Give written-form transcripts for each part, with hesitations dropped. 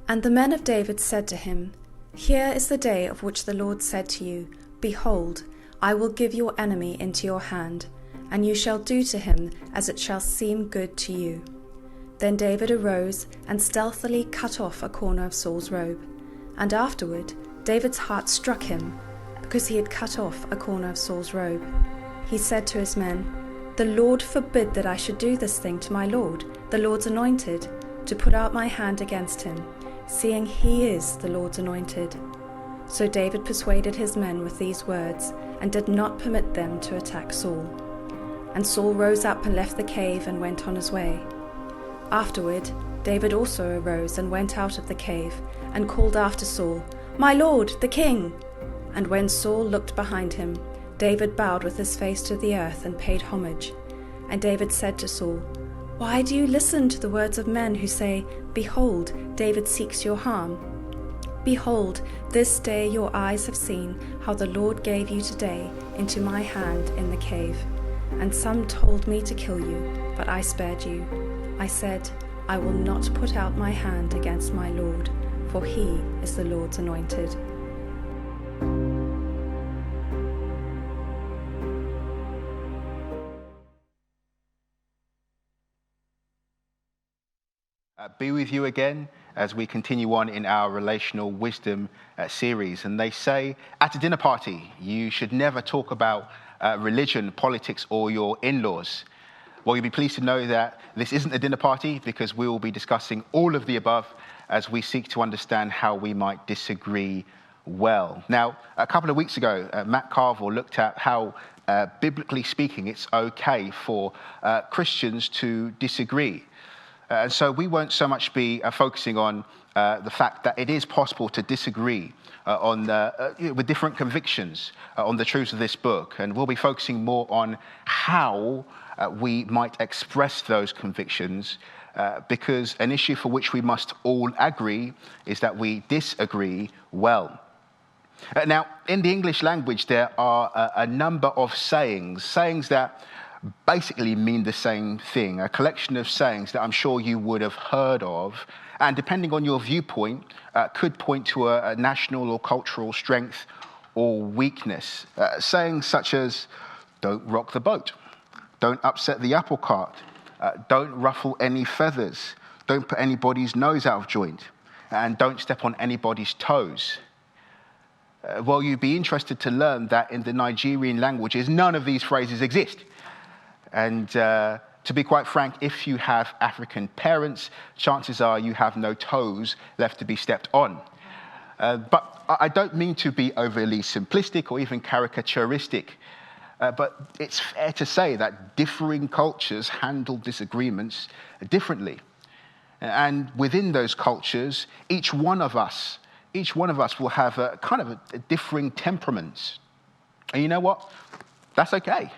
And the men of David said to him, Here is the day of which the Lord said to you, Behold, I will give your enemy into your hand, and you shall do to him as it shall seem good to you. Then David arose and stealthily cut off a corner of Saul's robe. And afterward David's heart struck him, because he had cut off a corner of Saul's robe. He said to his men, The Lord forbid that I should do this thing to my Lord, the Lord's anointed, to put out my hand against him, seeing he is the Lord's anointed. So David persuaded his men with these words, and did not permit them to attack Saul. And Saul rose up and left the cave and went on his way. Afterward, David also arose and went out of the cave, and called after Saul, My Lord, the king! And when Saul looked behind him, David bowed with his face to the earth and paid homage. And David said to Saul, Why do you listen to the words of men who say, Behold, David seeks your harm? Behold, this day your eyes have seen how the Lord gave you today into my hand in the cave. And some told me to kill you, but I spared you. I said, I will not put out my hand against my Lord, for he is the Lord's anointed. Be with you again as we continue on in our Relational Wisdom series. And they say at a dinner party, you should never talk about religion, politics, or your in-laws. Well, you'll be pleased to know that this isn't a dinner party, because we will be discussing all of the above as we seek to understand how we might disagree well. Now, a couple of weeks ago, Matt Carville looked at how, biblically speaking, it's okay for Christians to disagree. And so we won't so much be focusing on the fact that it is possible to disagree with different convictions on the truths of this book. And we'll be focusing more on how we might express those convictions, because an issue for which we must all agree is that we disagree well. Now, in the English language, there are a number of sayings that basically mean the same thing, a collection of sayings that I'm sure you would have heard of, and depending on your viewpoint, could point to a national or cultural strength or weakness. Sayings such as, don't rock the boat, don't upset the apple cart, don't ruffle any feathers, don't put anybody's nose out of joint, and don't step on anybody's toes. Well, you'd be interested to learn that in the Nigerian languages, none of these phrases exist. And to be quite frank, if you have African parents, chances are you have no toes left to be stepped on. But I don't mean to be overly simplistic or even caricaturistic, but it's fair to say that differing cultures handle disagreements differently. And within those cultures, each one of us will have a kind of a differing temperaments. And you know what? That's okay.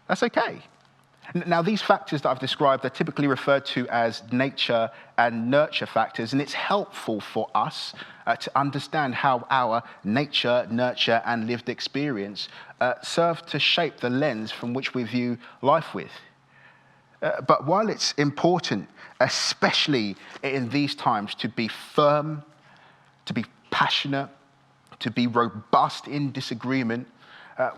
That's okay. Now, these factors that I've described are typically referred to as nature and nurture factors, and it's helpful for us to understand how our nature, nurture, and lived experience serve to shape the lens from which we view life with. But while it's important, especially in these times, to be firm, to be passionate, to be robust in disagreement,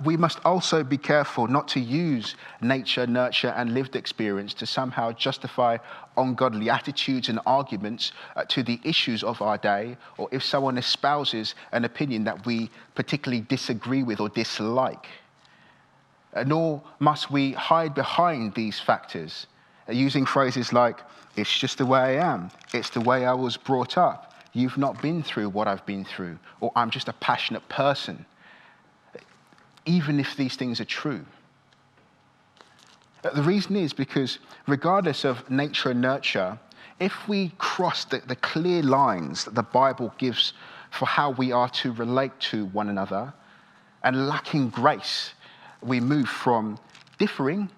we must also be careful not to use nature, nurture, and lived experience to somehow justify ungodly attitudes and arguments to the issues of our day, or if someone espouses an opinion that we particularly disagree with or dislike. Nor must we hide behind these factors, using phrases like, it's just the way I am, it's the way I was brought up, you've not been through what I've been through, or I'm just a passionate person. Even if these things are true. The reason is because regardless of nature and nurture, if we cross the clear lines that the Bible gives for how we are to relate to one another, and lacking grace, we move from differing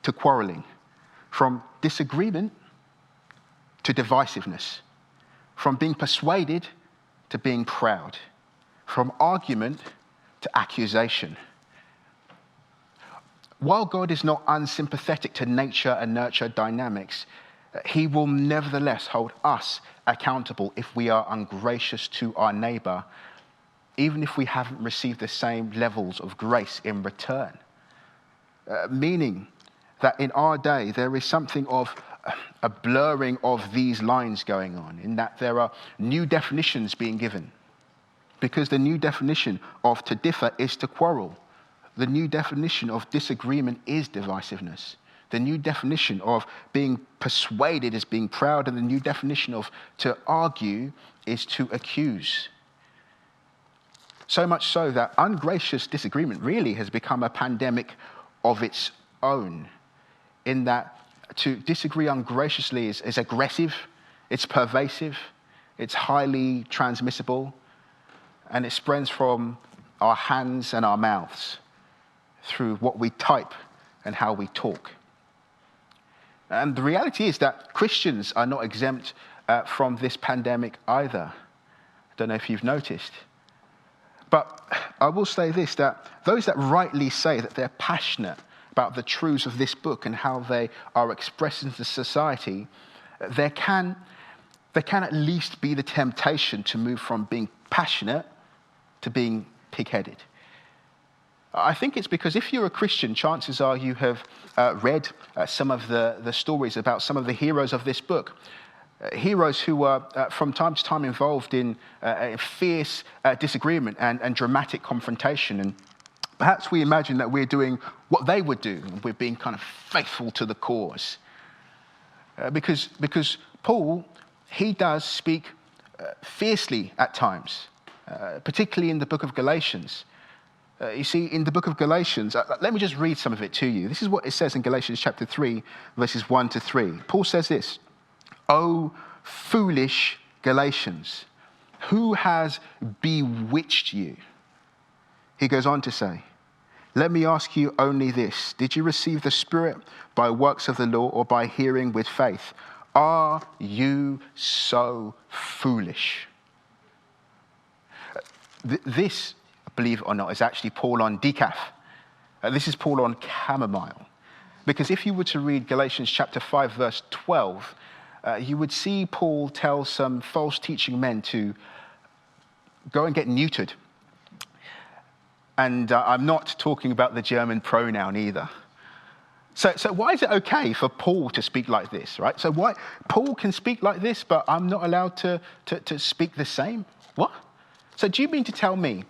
to quarreling, from disagreement to divisiveness, from being persuaded to being proud, from argument to accusation. While God is not unsympathetic to nature and nurture dynamics, He will nevertheless hold us accountable if we are ungracious to our neighbor, even if we haven't received the same levels of grace in return. Meaning that in our day, there is something of a blurring of these lines going on, in that there are new definitions being given. Because the new definition of to differ is to quarrel. The new definition of disagreement is divisiveness. The new definition of being persuaded is being proud, and the new definition of to argue is to accuse. So much so that ungracious disagreement really has become a pandemic of its own, in that to disagree ungraciously is aggressive, it's pervasive, it's highly transmissible, and it spreads from our hands and our mouths through what we type and how we talk. And the reality is that Christians are not exempt from this pandemic either. I don't know if you've noticed. But I will say this, that those that rightly say that they're passionate about the truths of this book and how they are expressed into society, there can at least be the temptation to move from being passionate to being pig-headed. I think it's because if you're a Christian, chances are you have read some of the stories about some of the heroes of this book. Heroes who were from time to time involved in fierce disagreement and dramatic confrontation. And perhaps we imagine that we're doing what they would do, and we're being kind of faithful to the cause. Because Paul, he does speak fiercely at times, particularly in the book of Galatians. You see, in the book of Galatians, let me just read some of it to you. This is what it says in Galatians chapter 3, verses 1 to 3. Paul says this: "O foolish Galatians, who has bewitched you?" He goes on to say, "Let me ask you only this. Did you receive the Spirit by works of the law or by hearing with faith? Are you so foolish?" This, believe it or not, is actually Paul on decaf. This is Paul on chamomile. Because if you were to read Galatians chapter 5, verse 12, you would see Paul tell some false teaching men to go and get neutered. And I'm not talking about the German pronoun either. So why is it okay for Paul to speak like this, right? So why Paul can speak like this, but I'm not allowed to speak the same? What? So do you mean to tell me,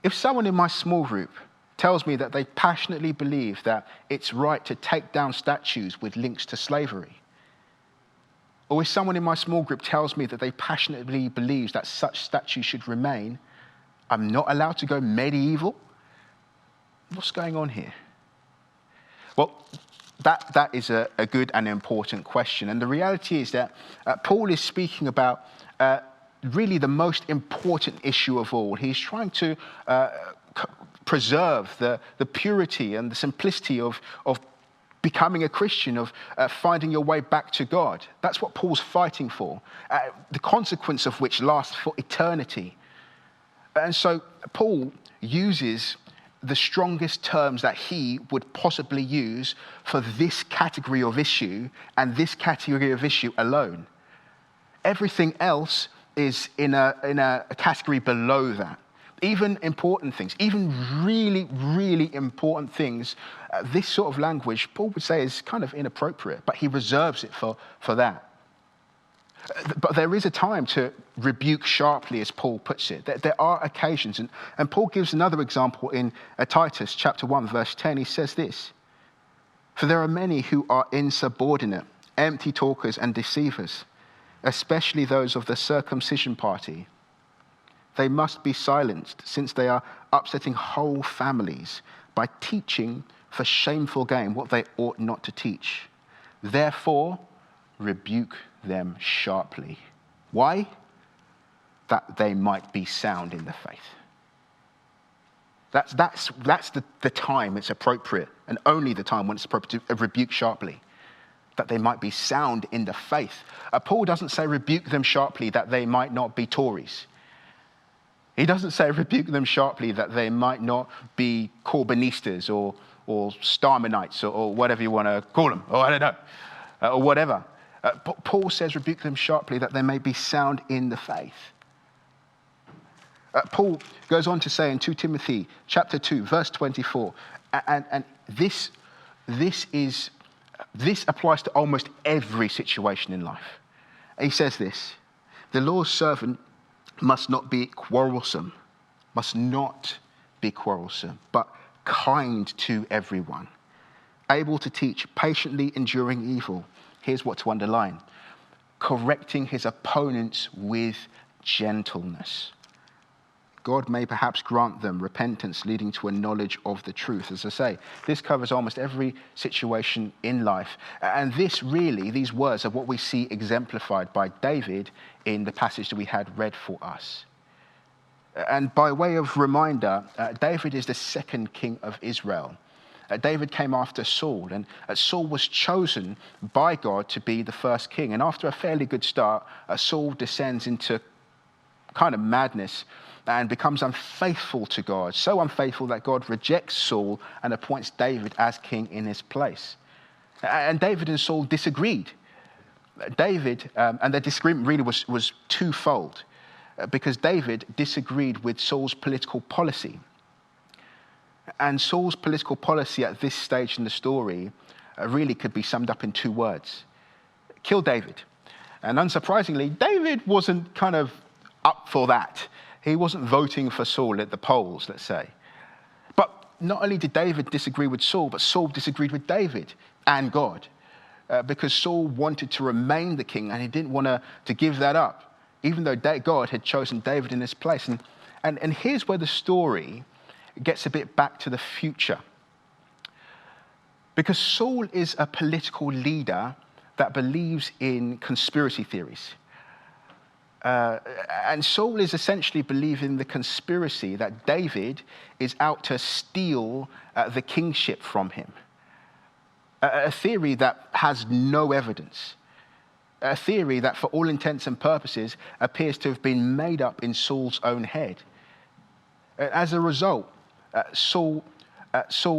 if someone in my small group tells me that they passionately believe that it's right to take down statues with links to slavery, or if someone in my small group tells me that they passionately believe that such statues should remain, I'm not allowed to go medieval? What's going on here? Well, that is a good and important question. And the reality is that Paul is speaking about really the most important issue of all. He's trying to preserve the purity and the simplicity of becoming a Christian, of finding your way back to God. That's what Paul's fighting for, the consequence of which lasts for eternity. And so Paul uses the strongest terms that he would possibly use for this category of issue, and this category of issue alone. Everything else is in a category below that. Even important things, even really, really important things, this sort of language, Paul would say, is kind of inappropriate, but he reserves it for that. But there is a time to rebuke sharply, as Paul puts it. There are occasions, and Paul gives another example in Titus chapter 1, verse 10. He says this: "For there are many who are insubordinate, empty talkers and deceivers, especially those of the circumcision party. They must be silenced, since they are upsetting whole families by teaching for shameful gain what they ought not to teach. Therefore, rebuke them sharply." Why? That they might be sound in the faith. That's the time it's appropriate, and only the time when it's appropriate to rebuke sharply, that they might be sound in the faith. Paul doesn't say rebuke them sharply that they might not be Tories. He doesn't say rebuke them sharply that they might not be Corbynistas or Starmanites or whatever you want to call them, or I don't know, or whatever. Paul says, rebuke them sharply that they may be sound in the faith. Paul goes on to say in 2 Timothy chapter 2, verse 24, and this applies to almost every situation in life. He says this: the Lord's servant must not be quarrelsome, but kind to everyone, able to teach, patiently enduring evil. Here's what to underline: correcting his opponents with gentleness. God may perhaps grant them repentance leading to a knowledge of the truth. As I say, this covers almost every situation in life. And these words are what we see exemplified by David in the passage that we had read for us. And by way of reminder, David is the second king of Israel. David came after Saul, and Saul was chosen by God to be the first king. And after a fairly good start, Saul descends into kind of madness and becomes unfaithful to God, so unfaithful that God rejects Saul and appoints David as king in his place. And David and Saul disagreed. And their disagreement really was twofold, because David disagreed with Saul's political policy. And Saul's political policy at this stage in the story really could be summed up in 2 words: kill David. And unsurprisingly, David wasn't kind of up for that. He wasn't voting for Saul at the polls, let's say. But not only did David disagree with Saul, but Saul disagreed with David and God, because Saul wanted to remain the king and he didn't want to give that up, even though God had chosen David in his place. And here's where the story gets a bit back to the future. Because Saul is a political leader that believes in conspiracy theories. And Saul is essentially believing the conspiracy that David is out to steal the kingship from him. A theory that has no evidence. A theory that, for all intents and purposes, appears to have been made up in Saul's own head. As a result, Saul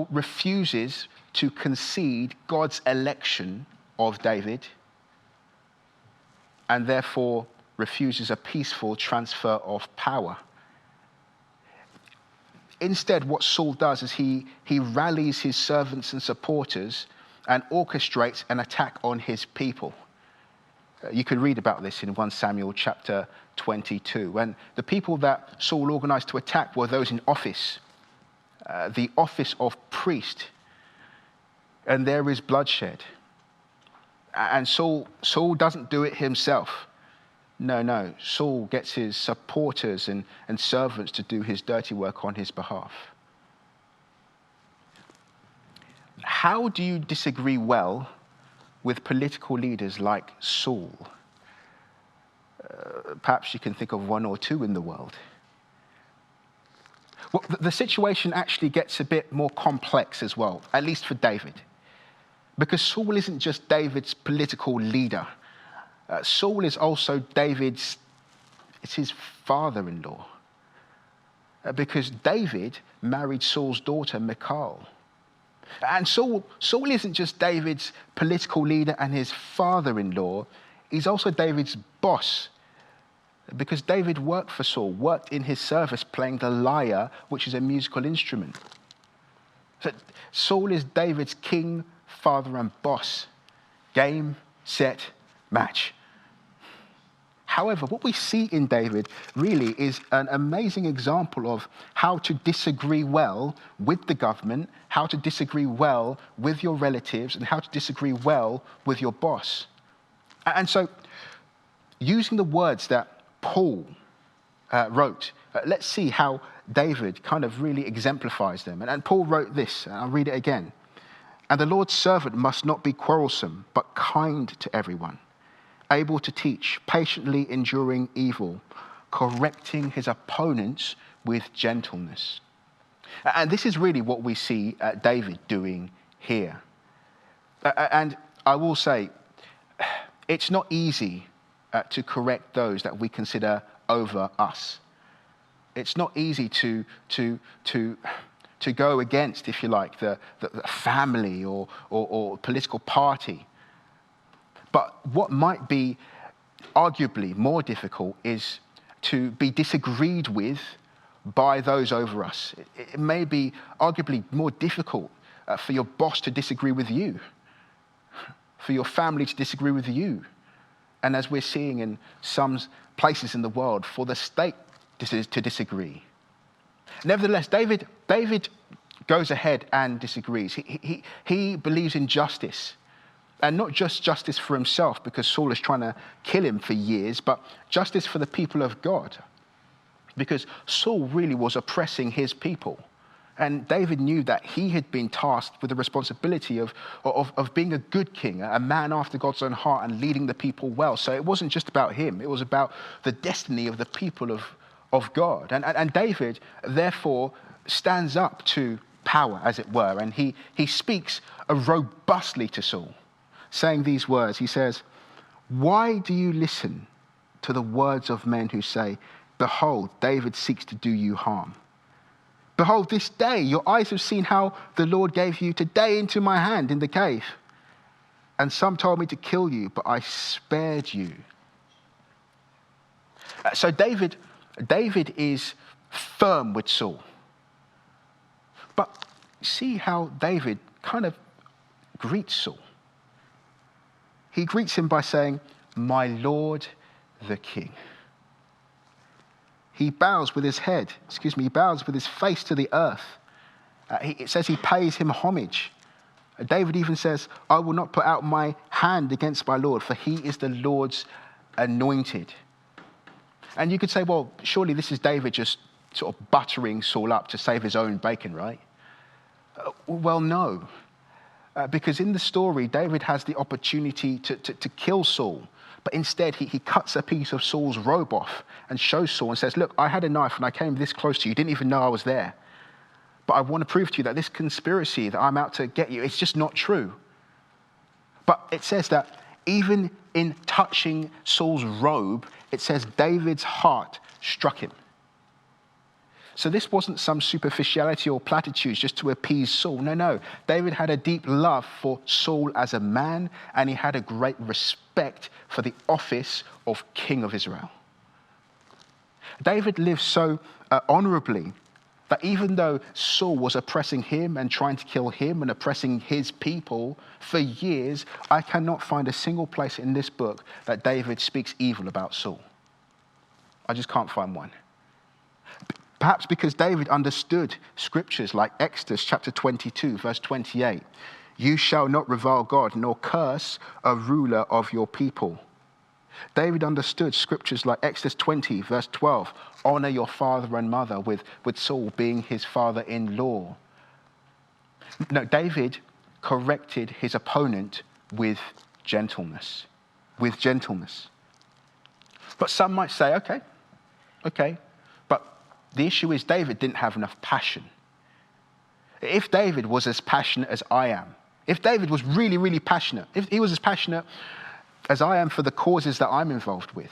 refuses to concede God's election of David, and therefore refuses a peaceful transfer of power. Instead, what Saul does is he rallies his servants and supporters and orchestrates an attack on his people. You can read about this in 1 Samuel chapter 22. And the people that Saul organized to attack were those in office, the office of priest. And there is bloodshed. And Saul doesn't do it himself. No. Saul gets his supporters and servants to do his dirty work on his behalf. How do you disagree well with political leaders like Saul? Perhaps you can think of 1 or 2 in the world. Well, the situation actually gets a bit more complex as well, at least for David. Because Saul isn't just David's political leader. Saul is also it's his father-in-law. Because David married Saul's daughter, Michal. And Saul isn't just David's political leader and his father-in-law, he's also David's boss. Because David worked for Saul, worked in his service playing the lyre, which is a musical instrument. So Saul is David's king, father, and boss. Game, set, match. However, what we see in David really is an amazing example of how to disagree well with the government, how to disagree well with your relatives, and how to disagree well with your boss. And so, using the words that Paul wrote, let's see how David kind of really exemplifies them. And Paul wrote this, and I'll read it again. And the Lord's servant must not be quarrelsome, but kind to everyone, able to teach, patiently enduring evil, correcting his opponents with gentleness. And this is really what we see David doing here. And I will say, it's not easy to correct those that we consider over us. It's not easy to go against, if you like, the family or political party. But what might be arguably more difficult is to be disagreed with by those over us. It may be arguably more difficult for your boss to disagree with you, for your family to disagree with you, and as we're seeing in some places in the world, for the state to disagree. Nevertheless, David goes ahead and disagrees. He believes in justice, and not just justice for himself, because Saul is trying to kill him for years, but justice for the people of God, because Saul really was oppressing his people. And David knew that he had been tasked with the responsibility of being a good king, a man after God's own heart, and leading the people well. So it wasn't just about him, it was about the destiny of the people of God. And David, therefore, stands up to power, as it were, and he speaks robustly to Saul, saying these words. He says, "Why do you listen to the words of men who say, 'Behold, David seeks to do you harm'? Behold, this day your eyes have seen how the Lord gave you today into my hand in the cave. And some told me to kill you, but I spared you." So David is firm with Saul. But see how David kind of greets Saul. He greets him by saying, "My Lord, the King." He bows with his face to the earth. It says he pays him homage. David even says, "I will not put out my hand against my Lord, for he is the Lord's anointed." And you could say, well, surely this is David just sort of buttering Saul up to save his own bacon, right? Well, no. Because in the story, David has the opportunity to kill Saul. But instead, he cuts a piece of Saul's robe off and shows Saul and says, "Look, I had a knife and I came this close to you. You didn't even know I was there. But I want to prove to you that this conspiracy that I'm out to get you, it's just not true." But it says that even in touching Saul's robe, it says David's heart struck him. So this wasn't some superficiality or platitudes just to appease Saul. No. David had a deep love for Saul as a man, and he had a great respect for the office of King of Israel. David lived so honorably that even though Saul was oppressing him and trying to kill him and oppressing his people for years, I cannot find a single place in this book that David speaks evil about Saul. I just can't find one. Perhaps because David understood scriptures like Exodus chapter 22, verse 28. "You shall not revile God, nor curse a ruler of your people." David understood scriptures like Exodus 20, verse 12. "Honor your father and mother," with Saul being his father-in-law. No, David corrected his opponent with gentleness. With gentleness. But some might say, okay. The issue is David didn't have enough passion. If David was as passionate as I am, if David was really, really passionate, if he was as passionate as I am for the causes that I'm involved with,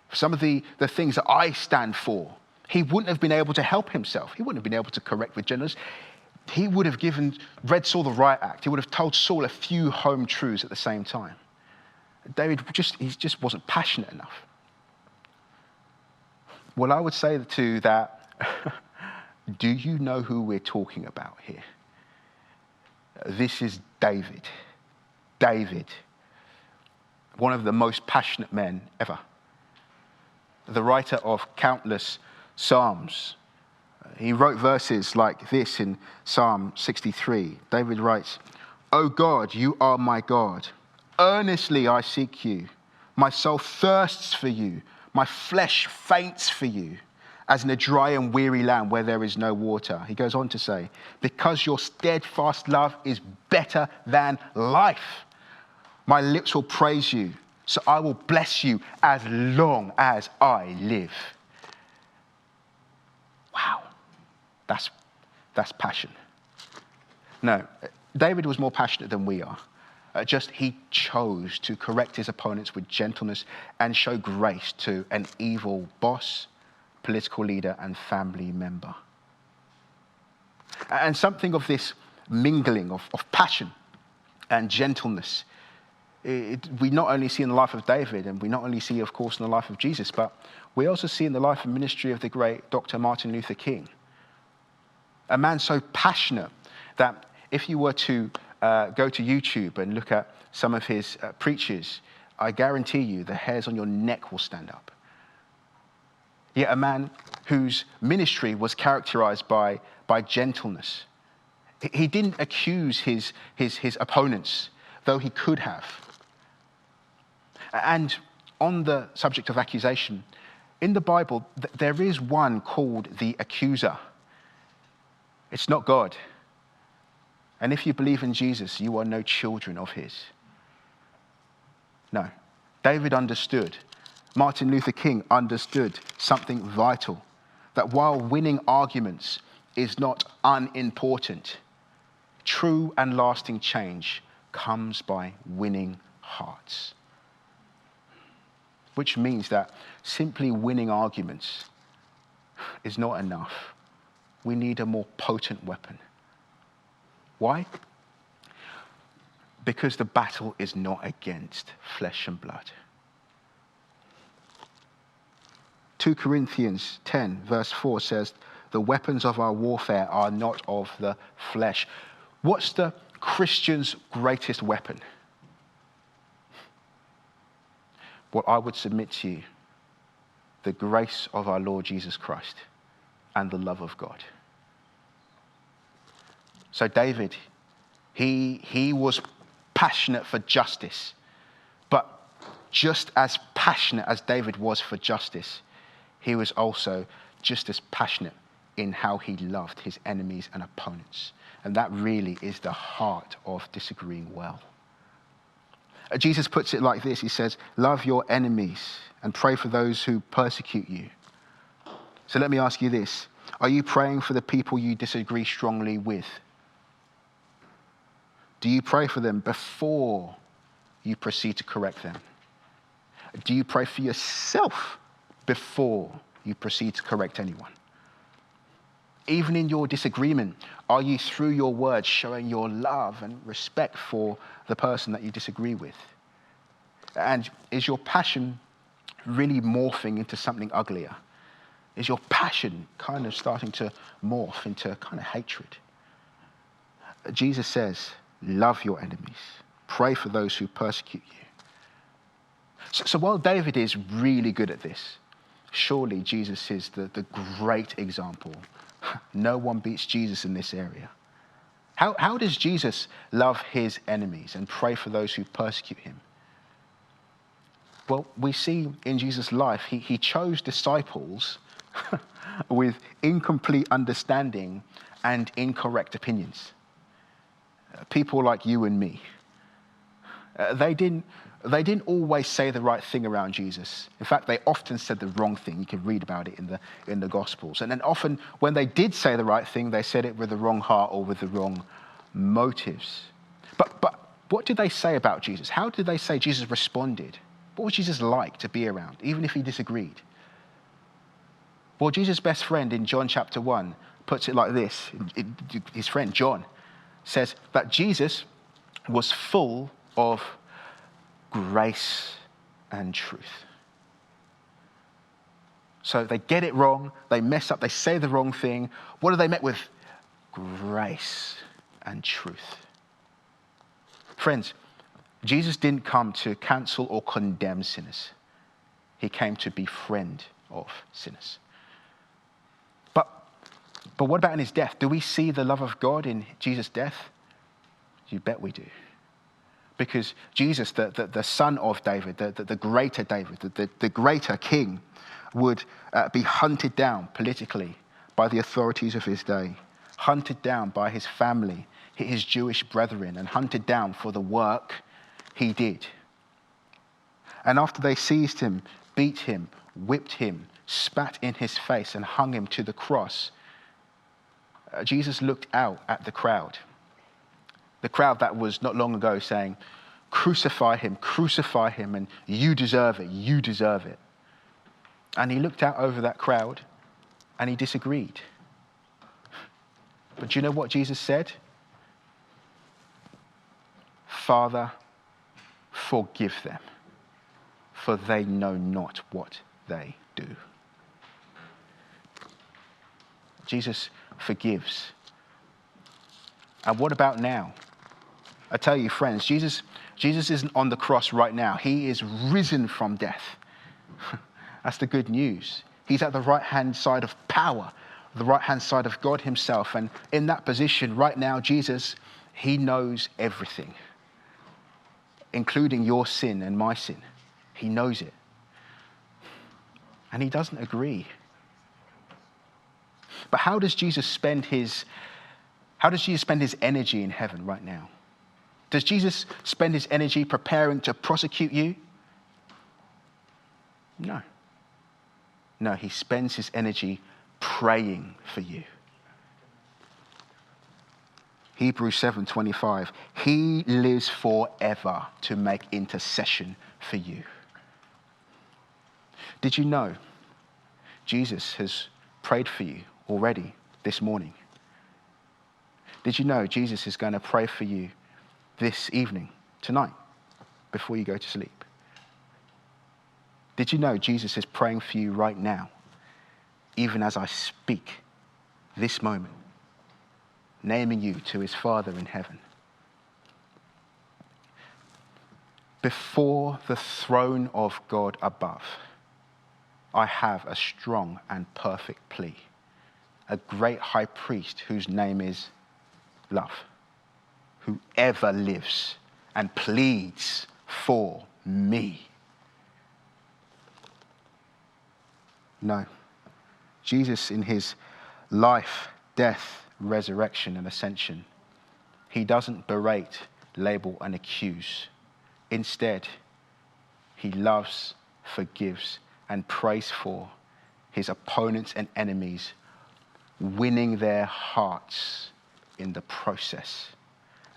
for some of the things that I stand for, he wouldn't have been able to help himself. He wouldn't have been able to correct with gentleness. He would have read Saul the riot act. He would have told Saul a few home truths at the same time. David just wasn't passionate enough. Well, I would say to that, do you know who we're talking about here? This is David. David, one of the most passionate men ever. The writer of countless psalms. He wrote verses like this in Psalm 63. David writes, "O God, you are my God. Earnestly I seek you. My soul thirsts for you. My flesh faints for you, as in a dry and weary land where there is no water." He goes on to say, "Because your steadfast love is better than life, my lips will praise you, so I will bless you as long as I live." Wow, that's passion. No, David was more passionate than we are. He chose to correct his opponents with gentleness and show grace to an evil boss, political leader, and family member. And something of this mingling of passion and gentleness We not only see in the life of David, and we not only see, of course, in the life of Jesus, but we also see in the life and ministry of the great Dr. Martin Luther King. A man so passionate that if you were to go to YouTube and look at some of his preachers, I guarantee you the hairs on your neck will stand up. Yet a man whose ministry was characterized by gentleness. He didn't accuse his opponents, though he could have. And on the subject of accusation, in the Bible, there is one called the accuser. It's not God. And if you believe in Jesus, you are no children of his. No. David understood. Martin Luther King understood something vital. That while winning arguments is not unimportant, true and lasting change comes by winning hearts. Which means that simply winning arguments is not enough. We need a more potent weapon. Why? Because the battle is not against flesh and blood. 2 Corinthians 10 verse 4 says, the weapons of our warfare are not of the flesh. What's the Christian's greatest weapon? Well, I would submit to you, the grace of our Lord Jesus Christ and the love of God. So David, he was passionate for justice, but just as passionate as David was for justice, he was also just as passionate in how he loved his enemies and opponents. And that really is the heart of disagreeing well. Jesus puts it like this. He says, love your enemies and pray for those who persecute you. So let me ask you this. Are you praying for the people you disagree strongly with? Do you pray for them before you proceed to correct them? Do you pray for yourself before you proceed to correct anyone? Even in your disagreement, are you through your words showing your love and respect for the person that you disagree with? And is your passion really morphing into something uglier? Is your passion kind of starting to morph into kind of hatred? Jesus says, love your enemies. Pray for those who persecute you. So while David is really good at this, surely Jesus is the great example. No one beats Jesus in this area. How does Jesus love his enemies and pray for those who persecute him? Well, we see in Jesus' life, he chose disciples with incomplete understanding and incorrect opinions. People like you and me. They didn't always say the right thing around Jesus. In fact, they often said the wrong thing. You can read about it in the Gospels. And then often when they did say the right thing, they said it with the wrong heart or with the wrong motives. But what did they say about Jesus? How did they say Jesus responded? What was Jesus like to be around, even if he disagreed? Well, Jesus' best friend in John chapter 1 puts it like this. His friend John says that Jesus was full of grace and truth. So they get it wrong, they mess up, they say the wrong thing. What are they met with? Grace and truth. Friends, Jesus didn't come to cancel or condemn sinners. He came to be friend of sinners. But what about in his death? Do we see the love of God in Jesus' death? You bet we do. Because Jesus, the son of David, the greater David, the greater king, would be hunted down politically by the authorities of his day, hunted down by his family, his Jewish brethren, and hunted down for the work he did. And after they seized him, beat him, whipped him, spat in his face, and hung him to the cross, Jesus looked out at the crowd that was not long ago saying, crucify him, and you deserve it. And he looked out over that crowd and he disagreed. But do you know what Jesus said? Father, forgive them, for they know not what they do. Jesus forgives. And what about now? I tell you, friends, Jesus isn't on the cross right now. He is risen from death. That's the good news. He's at the right-hand side of power, the right-hand side of God himself. And in that position right now, Jesus, he knows everything, including your sin and my sin. He knows it. And he doesn't agree. But how does Jesus spend his energy in heaven right now? Does Jesus spend his energy preparing to prosecute you? No. No, he spends his energy praying for you. Hebrews 7:25. He lives forever to make intercession for you. Did you know Jesus has prayed for you already this morning? Did you know Jesus is going to pray for you this evening, tonight, before you go to sleep? Did you know Jesus is praying for you right now, even as I speak this moment, naming you to his Father in heaven? Before the throne of God above, I have a strong and perfect plea, a great high priest whose name is love, who ever lives and pleads for me. No. Jesus, in his life, death, resurrection, and ascension, he doesn't berate, label, and accuse. Instead, he loves, forgives, and prays for his opponents and enemies, winning their hearts in the process.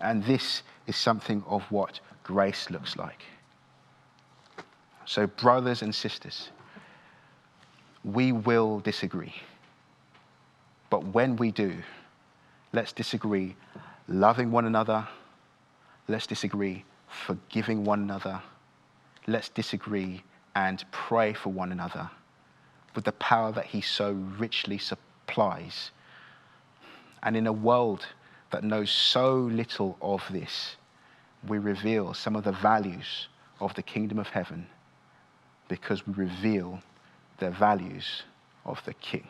And this is something of what grace looks like. So, brothers and sisters, we will disagree. But when we do, let's disagree loving one another. Let's disagree forgiving one another. Let's disagree and pray for one another with the power that he so richly supplies. And in a world that knows so little of this, we reveal some of the values of the kingdom of heaven because we reveal the values of the King.